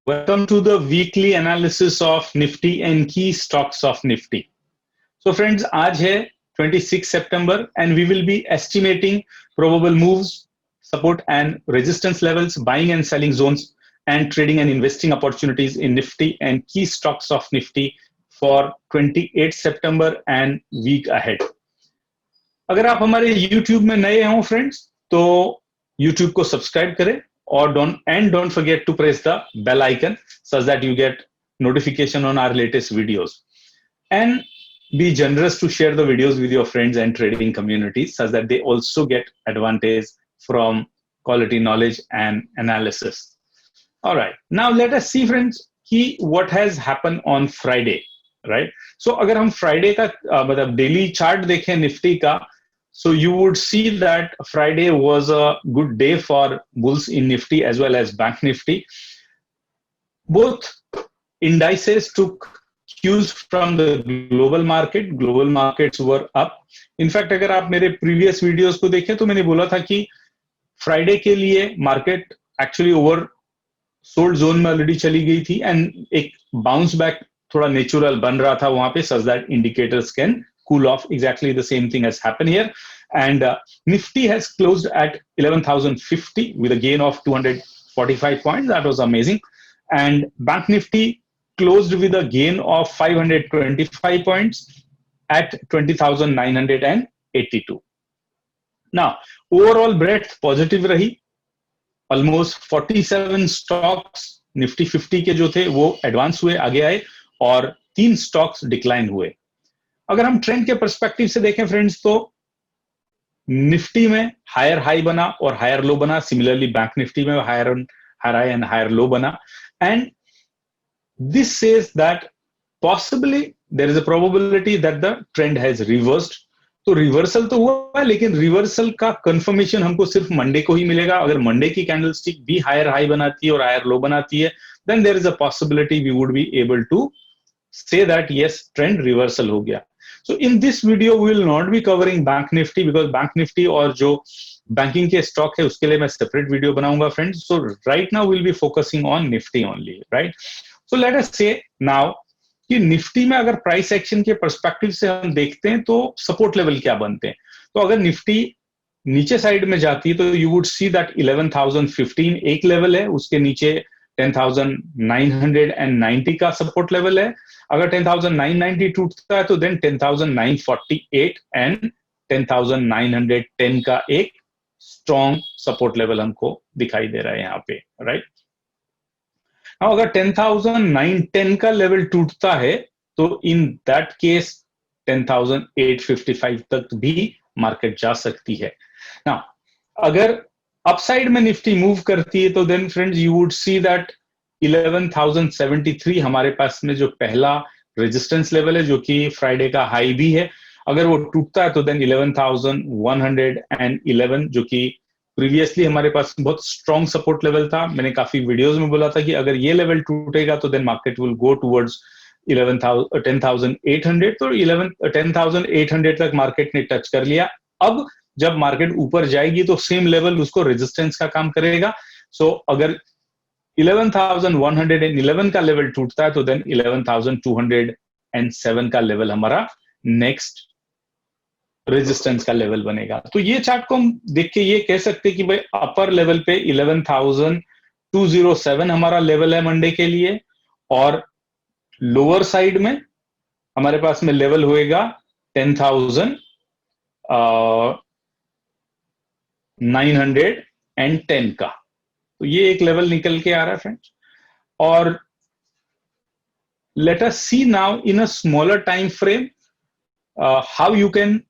Welcome to the weekly analysis of Nifty and key stocks of Nifty. So friends, आज है 26 September and we will be estimating probable moves, support and resistance levels, buying and selling zones, and trading and investing opportunities in Nifty and key stocks of Nifty for 28 September and week ahead. अगर आप हमारे YouTube में नए हो friends तो YouTube को subscribe करें और don't forget to press the bell icon such that you get notification on our latest videos, and be generous to share the videos with your friends and trading communities such that they also get advantage from quality knowledge and analysis. All right, now let us see friends what has happened on Friday, right? So अगर हम Friday का मतलब daily chart देखें Nifty का, so you would see that Friday was a good day for bulls in Nifty as well as Bank Nifty. Both indices took cues from the global market. Global markets were up. In fact, अगर आप मेरे previous videos को देखें तो मैंने बोला था कि Friday के लिए market actually over sold zone में already चली गई थी and एक bounce back थोड़ा natural बन रहा था वहां पे, such that indicators can cool off. Exactly the same thing has happened here, and Nifty has closed at 11,050 with a gain of 245 points. That was amazing. And Bank Nifty closed with a gain of 525 points at 20,982. Now overall breadth positive रही. Almost 47 stocks Nifty 50 के जो थे वो advance हुए, आगे आए, और 3 stocks decline हुए. अगर हम ट्रेंड के पर्सपेक्टिव से देखें फ्रेंड्स तो निफ्टी में हायर हाई बना और हायर लो बना. सिमिलरली बैंक निफ्टी में higher high and higher low बना, and this says that possibly there is a probability that the trend has reversed. तो रिवर्सल तो हुआ है, लेकिन रिवर्सल का कंफर्मेशन हमको सिर्फ मंडे को ही मिलेगा. अगर मंडे की कैंडलस्टिक भी हायर हाई बनाती है और हायर लो बनाती है, then there is a possibility we would be able to say that yes, trend reversal हो गया. So in this video we will not be covering Bank Nifty because Bank Nifty और जो banking के stock है उसके लिए मैं separate video बनाऊंगा friends. So right now we'll be focusing on Nifty only, right? So let us say now कि Nifty में अगर प्राइस एक्शन के पर्सपेक्टिव से हम देखते हैं तो सपोर्ट लेवल क्या बनते हैं. तो अगर निफ्टी नीचे साइड में जाती है तो यू वुड सी दैट 11,015 एक लेवल है, उसके नीचे 10,990 का सपोर्ट लेवल है. अगर 10,990 टूटता है तो देन 10,948 एंड 10,910 का एक स्ट्रॉन्ग सपोर्ट लेवल हमको दिखाई दे रहा है यहाँ पे, राइट? अगर 10,910 का लेवल टूटता है तो इन दैट केस 10,855 तक भी मार्केट जा सकती है. नाउ अगर अपसाइड में निफ्टी मूव करती है तो then friends you would see that 11,073 हमारे पास में जो पहला रेजिस्टेंस लेवल है, जो कि फ्राइडे का हाई भी है, अगर वो टूटता है तो देन 11,111 जो कि प्रीवियसली हमारे पास बहुत स्ट्रॉन्ग सपोर्ट लेवल था. मैंने काफी वीडियोस में बोला था कि अगर ये लेवल टूटेगा तो then market will go towards 10,800. तो 10,800 तक मार्केट ने टच कर लिया. अब जब मार्केट ऊपर जाएगी तो सेम लेवल उसको रेजिस्टेंस का काम करेगा. सो अगर 11,111 का लेवल टूटता है तो देन 11,207 का लेवल हमारा नेक्स्ट रेजिस्टेंस का लेवल बनेगा. तो ये चार्ट को हम देख के ये कह सकते हैं कि भाई अपर लेवल पे 11,207 हमारा लेवल है मंडे के लिए, और लोअर साइड में हमारे पास में लेवल होएगा 10,910 का. तो ये एक लेवल निकल के आ रहा है फ्रेंड्स. और let us see now in a smaller time frame how you can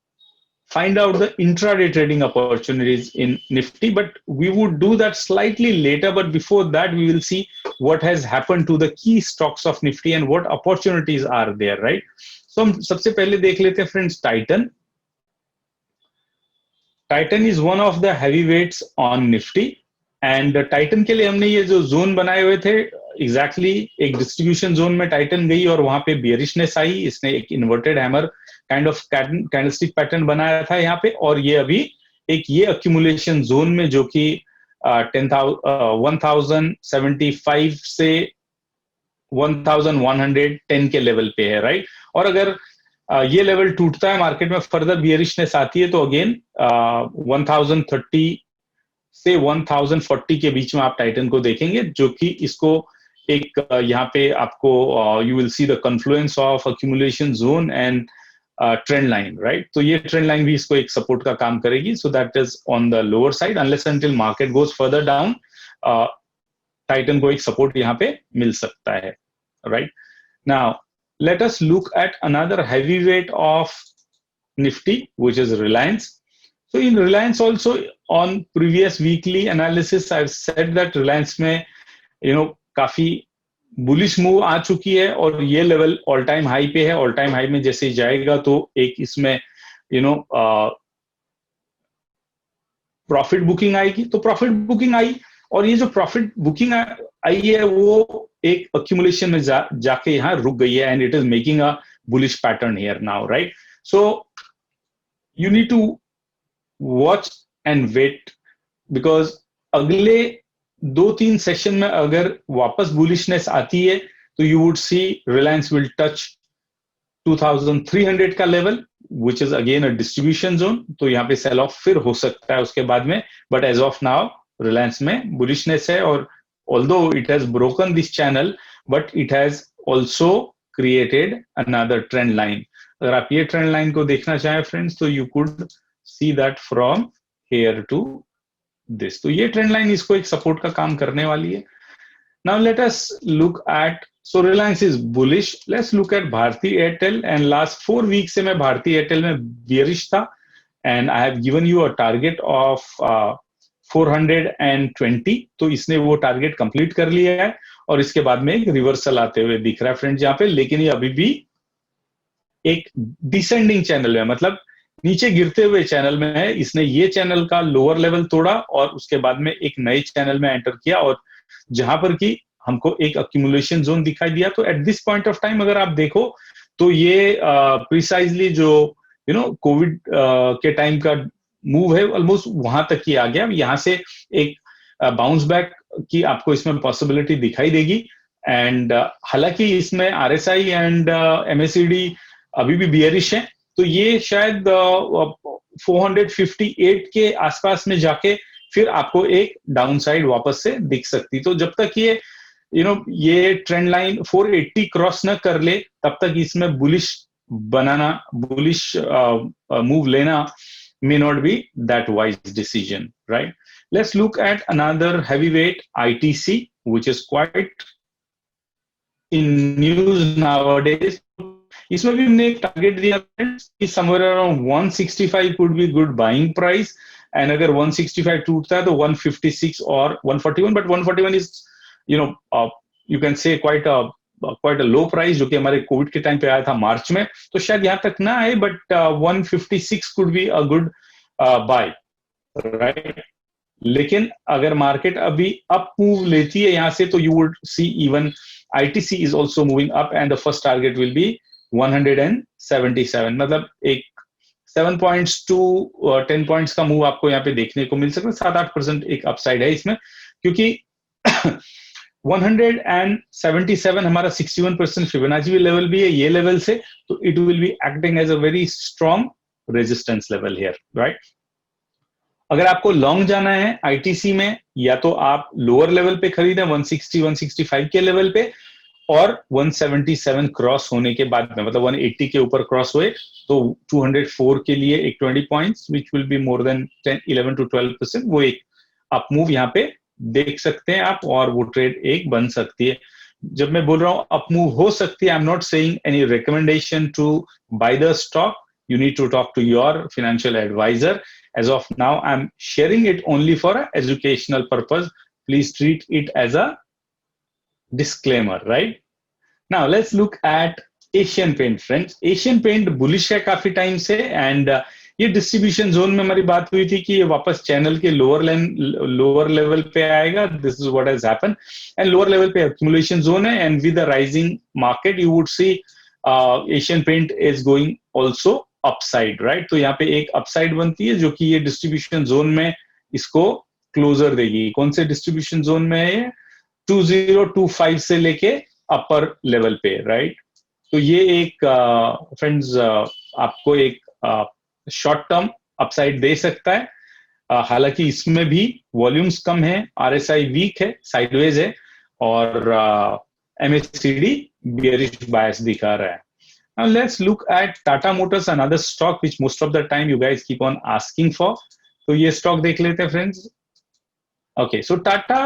find out the intraday trading opportunities in Nifty, but we would do that slightly later. But before that we will see what has happened to the key stocks of Nifty and what opportunities are there, right? So हम सबसे पहले देख लेते हैं friends Titan. Titan is one of the heavyweights on Nifty, and Titan के लिए हमने ये जो जोन बनाए हुए थे, exactly एक डिस्ट्रीब्यूशन जोन में Titan गई और वहां पे बेरिशनेस आई. इसने एक inverted hammer kind of candlestick pattern बनाया था यहाँ पे, और ये अभी एक ये अक्यूमुलेशन जोन में जो कि 10,075 से 1110 के लेवल पे है, राइट। और अगर ये लेवल टूटता है, मार्केट में फर्दर बियरिशनेस आती है, तो अगेन 1030 से 1040 के बीच में आप टाइटन को देखेंगे, जो कि इसको एक यहाँ पे आपको you will see the confluence of accumulation zone and trend line, right. तो ये ट्रेंड लाइन भी इसको एक सपोर्ट का काम करेगी, so that is on the lower side unless until market goes further down, Titan को एक सपोर्ट यहाँ पे मिल सकता है, right. Now let us look at another heavyweight of Nifty, which is Reliance. So in Reliance also, on previous weekly analysis, I've said that Reliance में काफी bullish move आ चुकी है, और ये लेवल ऑल टाइम हाई पे है। All time high में जैसे जाएगा तो एक इसमें प्रॉफिट बुकिंग आएगी, तो प्रॉफिट बुकिंग आई, और ये जो प्रॉफिट बुकिंग आई है वो एक अक्यूमुलेशन में जाके यहाँ रुक गई है, and it is making a bullish pattern here now, right. So you need to watch and wait, because अगले 2-3 सेशन में अगर वापस बुलिशनेस आती है तो you would C Reliance will touch 2300 का level, which is again a distribution zone. तो यहाँ पे सेल ऑफ फिर हो सकता है उसके बाद में, but as of now Reliance में बुलिशनेस है, और although it has broken this channel, but it has also created another trend line. अगर आप ये ट्रेंड लाइन को देखना चाहें फ्रेंड्स, तो you could see that from here to this. तो ये ट्रेंड लाइन इसको एक सपोर्ट का काम करने वाली है. Now let us look at, so Reliance is bullish. Let's look at Bharti Airtel, and last 4 weeks से मैं Bharti Airtel में bearish था, and I have given you a target of 420. तो इसने वो टारगेट कंप्लीट कर लिया है, और इसके बाद में एक रिवर्सल आते हुए दिख रहा है फ्रेंड्स यहाँ पे, लेकिन ये अभी भी एक डिसेंडिंग चैनल है, मतलब नीचे गिरते हुए चैनल में है. इसने ये चैनल का लोअर लेवल तोड़ा और उसके बाद में एक नए चैनल में एंटर किया, और जहां पर कि हमको एक अक्यूमुलेशन जोन दिखाई दिया. तो at this point of time अगर आप देखो तो ये प्रिसाइजली जो कोविड के टाइम का मूव है, ऑलमोस्ट वहां तक ही आ गया. यहाँ से एक बाउंस बैक की आपको इसमें पॉसिबिलिटी दिखाई देगी. एंड हालांकि इसमें आरएसआई एंड एमएससीडी अभी भी बियरिश है, तो ये शायद 458 के आसपास में जाके फिर आपको एक डाउन साइड वापस से दिख सकती. तो जब तक ये ये ट्रेंड लाइन 480 क्रॉस न कर ले, तब तक इसमें बुलिश मूव लेना may not be that wise decision, right? Let's look at another heavyweight, ITC, which is quite in news nowadays. इसमें भी हमने एक टारगेट दिया कि somewhere around 165 could be good buying price, and अगर 165 टूटता है तो 156 और 141, but 141 is you can say quite a low price, जो कि हमारे कोविड के टाइम पे आया था मार्च में. तो शायद यहाँ तक ना आए, but 156 could be a good buy, right? लेकिन अगर मार्केट अभी अप मूव लेती है यहाँ से, तो you would see even ITC is also moving up, and the first target will be 177. मतलब एक 7 points to 10 points का मूव आपको यहाँ पे देखने को मिल सकता है. 7-8% एक अपसाइड है इसमें, क्योंकि 177 हमारा 61% फिबोनाची लेवल भी है ये लेवल से, तो it will be acting as a very strong resistance level here, right? अगर आपको लॉन्ग जाना है आईटीसी में, या तो आप लोअर लेवल पे खरीदें 160-165 के लेवल पे, और 177 क्रॉस होने के बाद में, मतलब 180 के ऊपर क्रॉस हुए तो 204 के लिए एक 20 points which will be more than 11 to 12%, वो एक अप मूव यहाँ पे देख सकते हैं आप, और वो ट्रेड एक बन सकती है. जब मैं बोल रहा हूं अप मूव हो सकती है, I am not saying any recommendation to buy the stock. You need to talk to your financial advisor. As of now, I'm sharing it only for an educational purpose. Please treat it as a disclaimer, right? Now let's look at Asian Paint, friends. Asian Paint bullish है काफी time से, and ये distribution zone में हमारी बात हुई थी कि ये वापस चैनल के लोअर लेवल पे आएगा. This is what has happened, and lower level पे एक्यूमुलेशन जोन है, and with the rising market you would see Asian Paint is going also upside, right? तो यहाँ पे एक अपसाइड बनती है जो कि ये डिस्ट्रीब्यूशन जोन में इसको क्लोजर देगी. कौन से डिस्ट्रीब्यूशन जोन में है ये? 2025 से लेके अपर लेवल पे, राइट। तो ये एक फ्रेंड्स आपको एक शॉर्ट टर्म अपसाइड दे सकता है। हालांकि इसमें भी वॉल्यूम्स कम है, आरएसआई वीक है, साइडवेज है, और एमएससीडी बियरिश बायस दिखा रहा है। Now let's look at Tata Motors, another stock which most of the time you guys keep on asking for. तो ये स्टॉक देख लेते हैं friends. Okay, so Tata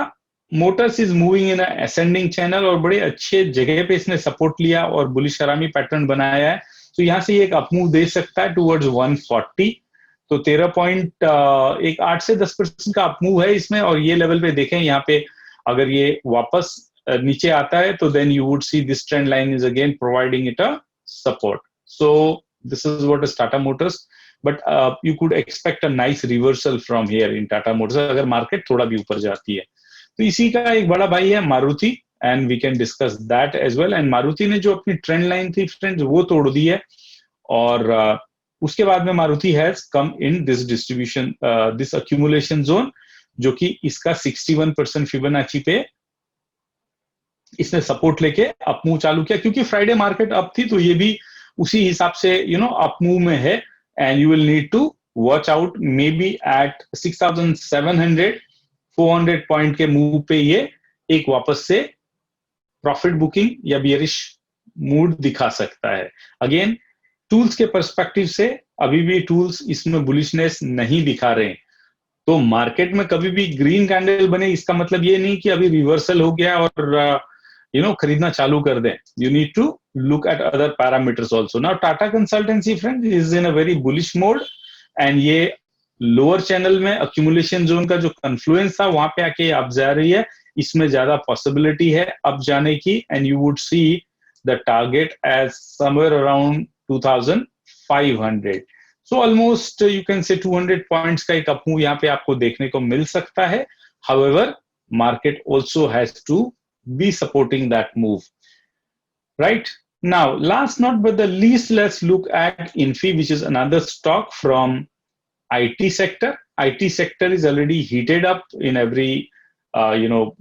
Motors is moving in ascending channel और बड़े अच्छे जगह पे इसने सपोर्ट लिया और बुलिश हरामी पैटर्न बनाया है। तो यहाँ से ये एक अपमूव दे सकता है टुवर्ड्स 140। तो 13.8 से 10% का अपमूव है इसमें, और ये लेवल पे देखें यहाँ पे अगर ये वापस नीचे आता है तो then you would see this trend line is again providing it a support. So this is what is Tata Motors, but you could expect a nice reversal from here in Tata Motors अगर market थोड़ा भी ऊपर जाती है। तो इसी का एक बड़ा भाई है Maruti, and we can discuss that as well। and Maruti ने जो अपनी ट्रेंड लाइन थी फ्रेंड्स वो तोड़ दी है, और उसके बाद में Maruti has come in this distribution this accumulation zone, जो कि इसका 61% फिबोनाची पे इसने सपोर्ट लेके अपमूव चालू किया, क्योंकि फ्राइडे मार्केट अप थी तो ये भी उसी हिसाब से अपमूव में है। And you will need to watch out maybe at 6700 400 point के मूव पे ये एक वापस से प्रॉफिट बुकिंग या बियरिश मूड दिखा सकता है। अगेन टूल्स के पर्सपेक्टिव से अभी भी टूल्स इसमें बुलिशनेस नहीं दिखा रहे। तो मार्केट में कभी भी ग्रीन कैंडल बने इसका मतलब ये नहीं कि अभी रिवर्सल हो गया और खरीदना चालू कर दें। You need to look at other parameters also. Now Tata consultancy friend is in a very bullish mode, and ये लोअर चैनल में अक्यूमुलेशन जोन का जो कन्फ्लुएंस था वहां पे आके अब जा रही है। इसमें ज्यादा पॉसिबिलिटी है अब जाने की, and you would see the target as somewhere around 2500। So almost you can say 200 points का एक अपमूव यहाँ पे आपको देखने को मिल सकता है। However market also has to be supporting that move, right? Now last not but the least, let's look at Infi, which is another stock from IT sector. IT sector is already heated up in every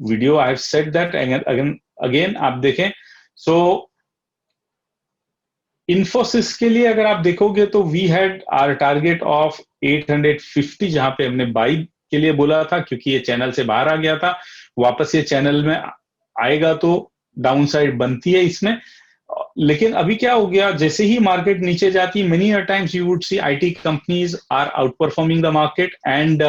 video I have said that, and again आप देखें। so Infosys के लिए अगर आप देखोगे तो we had our target of 850 जहां पे हमने बाई के लिए बोला था, क्योंकि ये चैनल से बाहर आ गया था। वापस ये चैनल में आएगा तो डाउनसाइड बनती है इसमें। लेकिन अभी क्या हो गया, जैसे ही मार्केट नीचे जाती, many times you would see IT companies are outperforming the market, and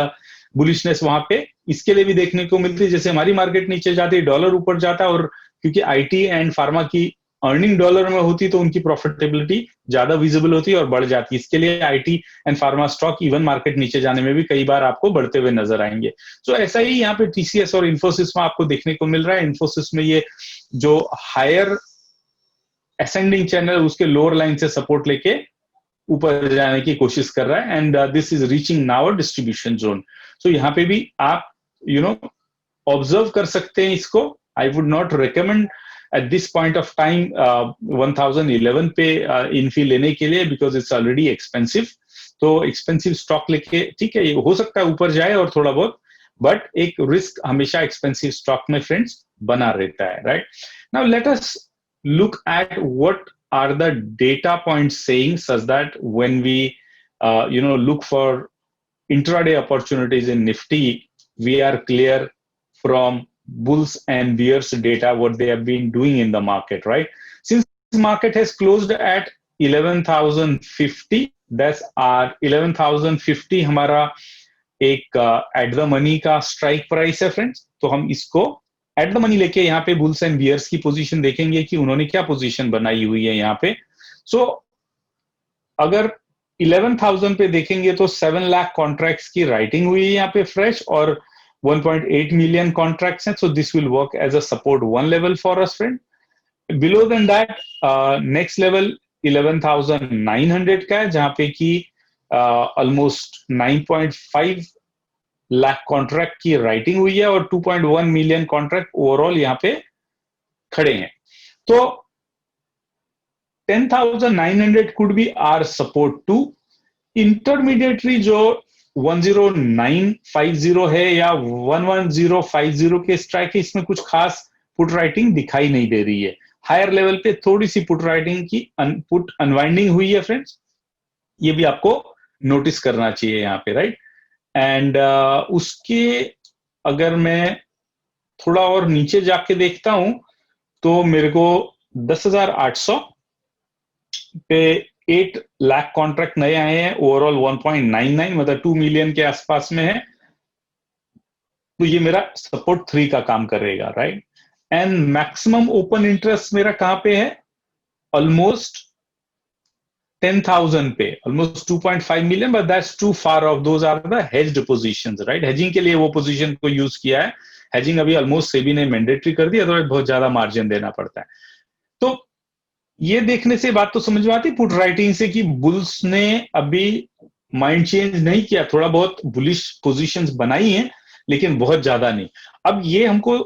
bullishness वहां पे इसके लिए भी देखने को मिलती है। जैसे हमारी मार्केट नीचे जाती है, डॉलर ऊपर जाता है, और क्योंकि आईटी एंड फार्मा की अर्निंग डॉलर में होती तो उनकी प्रॉफिटेबिलिटी ज्यादा विजिबल होती और बढ़ जाती। इसके लिए IT and pharma stock even market नीचे जाने में भी कई बार आपको बढ़ते हुए नजर आएंगे। सो ऐसा ही यहाँ पे टीसीएस और इन्फोसिस में आपको देखने को मिल रहा है। इन्फोसिस में ये जो हायर असेंडिंग चैनल उसके लोअर लाइन से सपोर्ट लेके ऊपर जाने की कोशिश कर रहा है, and this is reaching now distribution zone. So यहाँ पे भी आप ऑब्जर्व कर सकते हैं इसको। I would not recommend at this point of time 1011 पे इन्फी लेने के लिए, बिकॉज इट्स ऑलरेडी एक्सपेंसिव। तो एक्सपेंसिव स्टॉक लेके ठीक है, हो सकता है ऊपर जाए और थोड़ा बहुत, बट एक रिस्क हमेशा एक्सपेंसिव स्टॉक में फ्रेंड्स बना रहता है, right. Now let us look at what are the data points saying such that when we look for intraday opportunities in Nifty, we are clear from bulls and bears data what they have been doing in the market, right? Since the market has closed at 11,050, that's our 11,050 हमारा एक at the money का strike price है friends. तो हम इसको at the money लेके यहाँ पे बुल्स एंड बियर्स की पोजीशन देखेंगे कि उन्होंने क्या पोजीशन बनाई हुई है यहाँ पे। सो अगर 11,000 पे देखेंगे तो 7 लाख कॉन्ट्रैक्ट्स की राइटिंग हुई है यहाँ पे फ्रेश, और 1.8 million contracts हैं, so this will work as a support one level for us, friend. Below than that, next level 11,900 का है, जहां पे कि almost 9.5 लाख कॉन्ट्रैक्ट की राइटिंग हुई है और 2.1 मिलियन कॉन्ट्रैक्ट ओवरऑल यहाँ पे खड़े हैं। तो 10,900 could be our support too. Intermediary जो 10950 है या 11050 के स्ट्राइक है, इसमें कुछ खास पुट राइटिंग दिखाई नहीं दे रही है। हायर लेवल पे थोड़ी सी पुट राइटिंग की पुट अनवाइंडिंग हुई है फ्रेंड्स, ये भी आपको नोटिस करना चाहिए यहाँ पे, राइट। एंड उसके अगर मैं थोड़ा और नीचे जाके देखता हूं तो मेरे को 10,800 पे 8 लाख कॉन्ट्रैक्ट नए आए हैं, ओवरऑल 1.99 मतलब 2 मिलियन के आसपास में है। तो ये मेरा सपोर्ट 3 का काम करेगा, right. And maximum open interest मेरा कहां पे है, ऑलमोस्ट 10,000 पे, almost 2.5 million, but that's too far off. Those are the hedged positions, right? Hedging के लिए वो पोजीशन को यूज किया है। hedging अभी ऑलमोस्ट सेबी ने मैंडेटरी कर दिया, तो बहुत ज्यादा मार्जिन देना पड़ता है। तो ये देखने से बात तो समझ में आती पुट राइटिंग से कि बुल्स ने अभी माइंड चेंज नहीं किया, थोड़ा बहुत बुलिश पोजीशंस बनाई हैं, लेकिन बहुत ज्यादा नहीं। अब ये हमको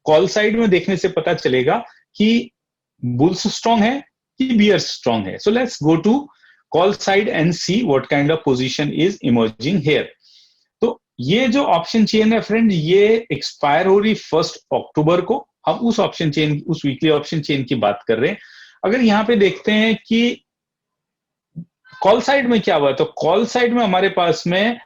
कॉल साइड में देखने से पता चलेगा कि बुल्स स्ट्रांग है कि बियर्स स्ट्रांग है। So let's go to call side and see what kind of position is emerging here. तो ये जो ऑप्शन चेन है फ्रेंड, ये एक्सपायर हो रही 1 अक्टूबर को। हम उस ऑप्शन चेन, उस वीकली ऑप्शन चेन की बात कर रहे हैं। अगर यहां पे देखते हैं कि कॉल साइड में क्या हुआ, तो कॉल साइड में हमारे पास में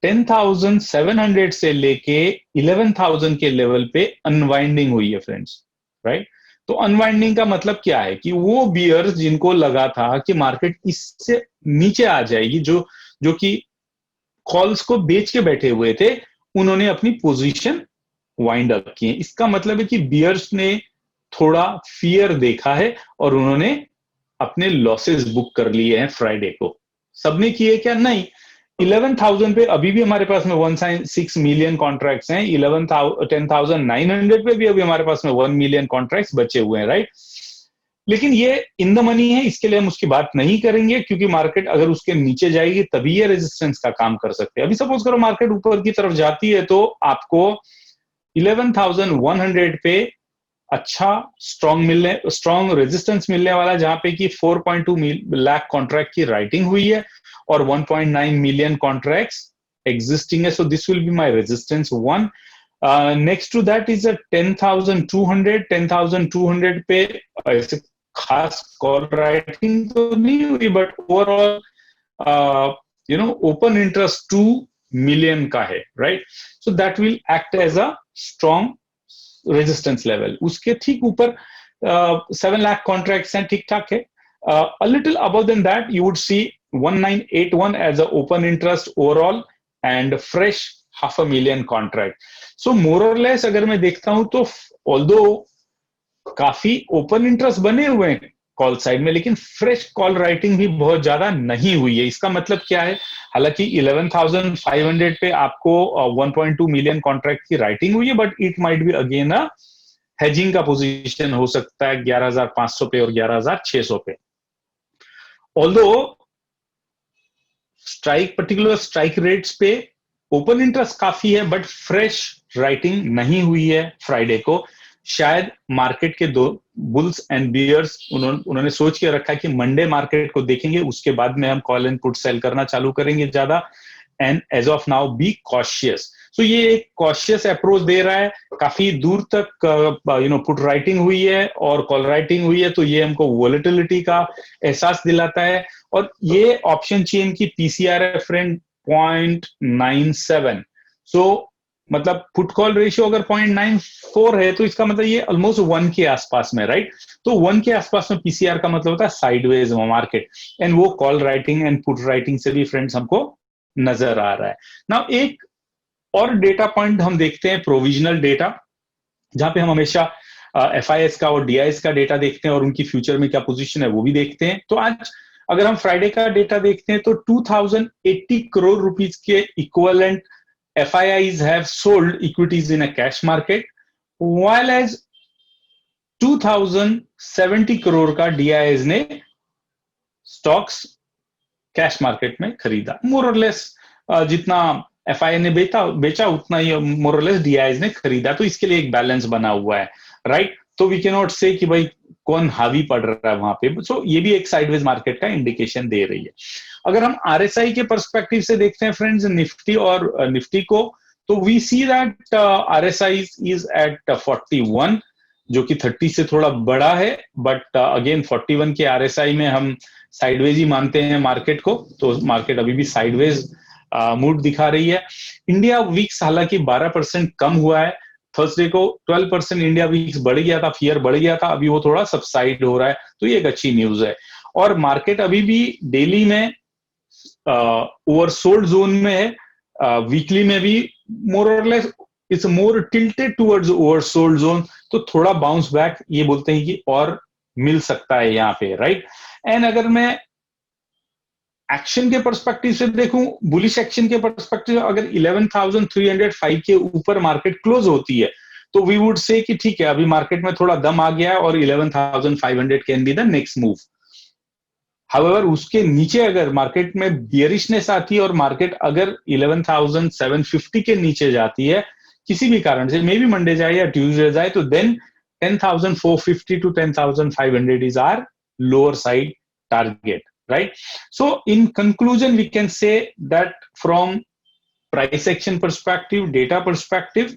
10,700 से लेके 11,000 के लेवल पे अनवाइंडिंग हुई है फ्रेंड्स, राइट। तो अनवाइंडिंग का मतलब क्या है कि वो बियर्स जिनको लगा था कि मार्केट इससे नीचे आ जाएगी, जो कि कॉल्स को बेच के बैठे हुए थे, उन्होंने अपनी पोजीशन वाइंड अप की है। इसका मतलब है कि बियर्स ने थोड़ा फियर देखा है और उन्होंने अपने लॉसेस बुक कर लिए हैं फ्राइडे को। सबने किए क्या, नहीं। 11,000 पे अभी भी हमारे पास में 1.6 मिलियन कॉन्ट्रैक्ट्स हैं। 10,900 पे भी अभी हमारे पास में 1 मिलियन कॉन्ट्रैक्ट्स बचे हुए हैं, राइट। लेकिन ये इन द मनी है, इसके लिए हम उसकी बात नहीं करेंगे, क्योंकि मार्केट अगर उसके नीचे जाएगी तभी ये रेजिस्टेंस का काम कर सकते हैं। अभी सपोज करो मार्केट ऊपर की तरफ जाती है तो आपको 11,100 पे अच्छा स्ट्रॉन्ग रेजिस्टेंस मिलने वाला, जहां पे कि 4.2 लाख कॉन्ट्रैक्ट की राइटिंग हुई है और 1.9 मिलियन कॉन्ट्रैक्ट्स एग्जिस्टिंग है। So this will be my resistance 1। Next to that is 10,200 पे ऐसे खास कॉल राइटिंग तो नहीं हुई, but overall open interest 2 million का है, right. So that will act as a strong resistance level. उसके ठीक ऊपर 7 लाख कॉन्ट्रैक्ट्स हैं, ठीक ठाक है। a little above than that you would see 1981 as a open interest overall and fresh 500,000 contract. So more or less अगर मैं देखता हूं तो although काफी ओपन इंटरेस्ट बने हुए हैं कॉल साइड में, लेकिन फ्रेश कॉल राइटिंग भी बहुत ज्यादा नहीं हुई है। इसका मतलब क्या है, हालांकि 11,500 पे आपको 1.2 मिलियन कॉन्ट्रैक्ट की राइटिंग हुई है, but it might be again a hedging का पोजीशन हो सकता है 11,500 पे और 11,600 पे। ऑल्दो पर्टिकुलर स्ट्राइक रेट्स पे ओपन इंटरेस्ट काफी है, बट फ्रेश राइटिंग नहीं हुई है फ्राइडे को। शायद मार्केट के दो बुल्स एंड बियर्स उन्होंने सोच के रखा कि मंडे मार्केट को देखेंगे, उसके बाद में हम कॉल एंड पुट सेल करना चालू करेंगे ज्यादा। And as of now be cautious. So ये एक कॉशियस अप्रोच दे रहा है। काफी दूर तक पुट राइटिंग हुई है और कॉल राइटिंग हुई है, तो ये हमको वोलेटिलिटी का एहसास दिलाता है। और ये ऑप्शन चेन की पीसीआर है फ्रेंड 0.97। सो मतलब पुट कॉल रेशियो अगर 0.94 है तो इसका मतलब ये ऑलमोस्ट 1 के आसपास में, राइट। तो 1 के आसपास में पीसीआर का मतलब होता है साइडवेज मार्केट, एंड वो call writing and put writing से भी फ्रेंड्स हमको नजर आ रहा है। नाउ एक और डेटा पॉइंट हम देखते हैं, प्रोविजनल डेटा, जहां पे हम हमेशा एफआईएस का और डीआईएस का डेटा देखते हैं और उनकी फ्यूचर में क्या पोजीशन है वो भी देखते हैं। तो आज अगर हम फ्राइडे का डेटा देखते हैं तो 2080 करोड़ रुपीस के equivalent FIIs have sold equities in a cash market, while as 2070 crore का DIIs ने स्टॉक्स कैश मार्केट में खरीदा। मोर और लेस जितना FII ने बेचा उतना ही मोर और लेस DIIs ने खरीदा। तो इसके लिए एक बैलेंस बना हुआ है, राइट। तो वी कैन नॉट से कि भाई कौन हावी पड़ रहा है वहां पे। सो ये भी एक साइडवेज मार्केट का इंडिकेशन दे रही है। अगर हम RSI के पर्सपेक्टिव से देखते हैं फ्रेंड्स निफ्टी और निफ्टी को, तो we see that RSI is at 41 जो कि 30 से थोड़ा बड़ा है, बट अगेन 41 के RSI में हम साइडवेज ही मानते हैं मार्केट को, तो मार्केट अभी भी साइडवेज मूड दिखा रही है। इंडिया वीक्स हालांकि 12% कम हुआ है, थर्सडे को 12% इंडिया वीक्स बढ़ गया था, फियर बढ़ गया था, अभी वो थोड़ा सबसाइड हो रहा है, तो ये एक अच्छी न्यूज है। और मार्केट अभी भी डेली में ओवरसोल्ड जोन में है, वीकली में भी मोर और less it's more tilted towards oversold zone, तो थोड़ा बाउंस बैक ये बोलते हैं कि और मिल सकता है यहाँ पे, राइट। एंड अगर मैं एक्शन के पर्सपेक्टिव से देखूं, बुलिश एक्शन के पर्सपेक्टिव, अगर 11,305 के ऊपर मार्केट क्लोज होती है तो वी वुड से कि ठीक है, अभी मार्केट में थोड़ा दम आ गया है और 11,500 can be the next move. However उसके नीचे अगर मार्केट में बियरिशनेस आती है और मार्केट अगर 11,750 के नीचे जाती है किसी भी कारण से, मे बी मंडे जाए या ट्यूसडे जाए, तो then 10,450 to 10,500 is our lower side target, right? So in conclusion, we can say that from price action perspective, data perspective,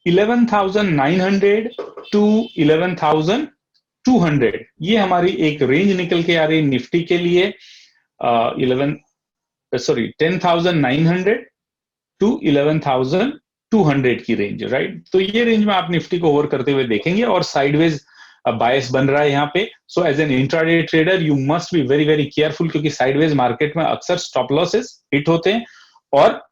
11,900 to 11,200 ये हमारी एक रेंज निकल के आ रही है निफ्टी के लिए। 10,900 टू 11,200 की रेंज, राइट। तो ये रेंज में आप निफ्टी को ओवर करते हुए देखेंगे और साइडवेज बायस बन रहा है यहाँ पे। So as an intraday trader you must be very very careful, क्योंकि साइडवेज मार्केट में अक्सर स्टॉप लॉसेस हिट होते हैं, और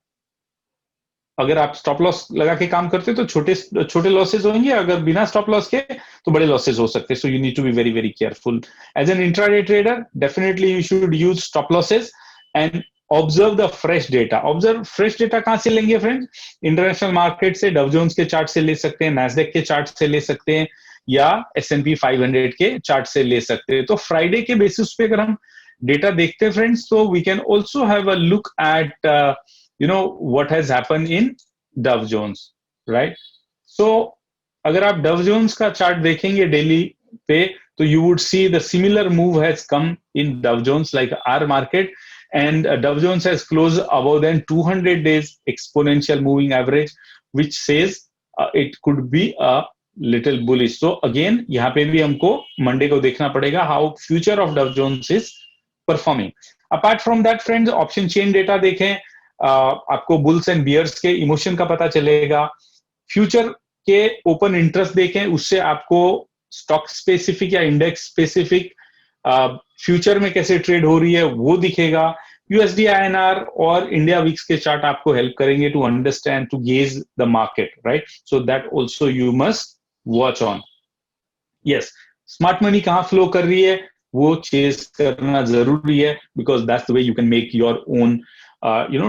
अगर आप स्टॉप लॉस लगा के काम करते हैं तो छोटे छोटे लॉसेस होंगे, अगर बिना स्टॉप लॉस के तो बड़े लॉसेस हो सकते हैं। So you need to be very very careful as an intraday trader. Definitely you should use stop losses and observe the fresh data. Observe fresh data कहां से लेंगे फ्रेंड्स? इंटरनेशनल मार्केट से, डाउ जोन्स के chart से ले सकते हैं, Nasdaq के चार्ट से ले सकते हैं, या S&P 500 के चार्ट से ले सकते हैं। तो फ्राइडे के बेसिस पे अगर हम डेटा देखते हैं फ्रेंड्स, तो we can also have a look at what has happened in Dow Jones, right? So अगर आप Dow Jones का चार्ट देखेंगे डेली पे, तो you would see the similar move has come in Dow Jones like our market, and Dow Jones has closed above than 200 days exponential moving average, which says it could be a little bullish. So again यहाँ पे भी हमको Monday को देखना पड़ेगा how future of Dow Jones is performing. Apart from that friends, option chain data देखें, आपको bulls and bears के इमोशन का पता चलेगा। फ्यूचर के ओपन इंटरेस्ट देखें, उससे आपको स्टॉक स्पेसिफिक या इंडेक्स स्पेसिफिक फ्यूचर में कैसे ट्रेड हो रही है वो दिखेगा। USD INR और इंडिया वीक्स के चार्ट आपको हेल्प करेंगे to understand, to gauge the market, right. So that also you must watch on. Yes, smart money कहाँ फ्लो कर रही है वो चेज करना जरूरी है, because that's the way you can make your own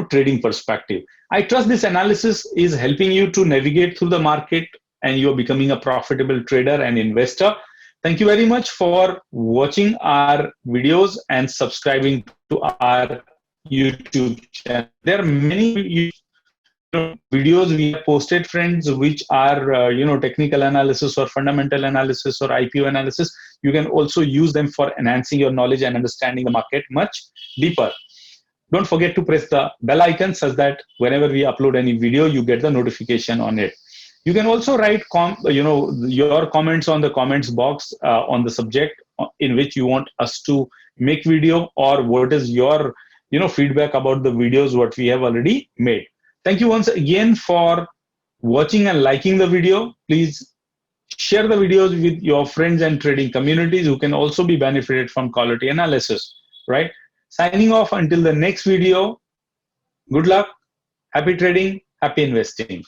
trading perspective. I trust this analysis is helping you to navigate through the market and you're becoming a profitable trader and investor. Thank you very much for watching our videos and subscribing to our YouTube channel. There are many videos we have posted, friends, which are technical analysis or fundamental analysis or IPO analysis. You can also use them for enhancing your knowledge and understanding the market much deeper. Don't forget to press the bell icon such that whenever we upload any video, you get the notification on it. You can also write your comments on the comments box on the subject in which you want us to make video, or what is your feedback about the videos what we have already made. Thank you once again for watching and liking the video. Please share the videos with your friends and trading communities who can also be benefited from quality analysis, right? Signing off until the next video. Good luck, happy trading, happy investing.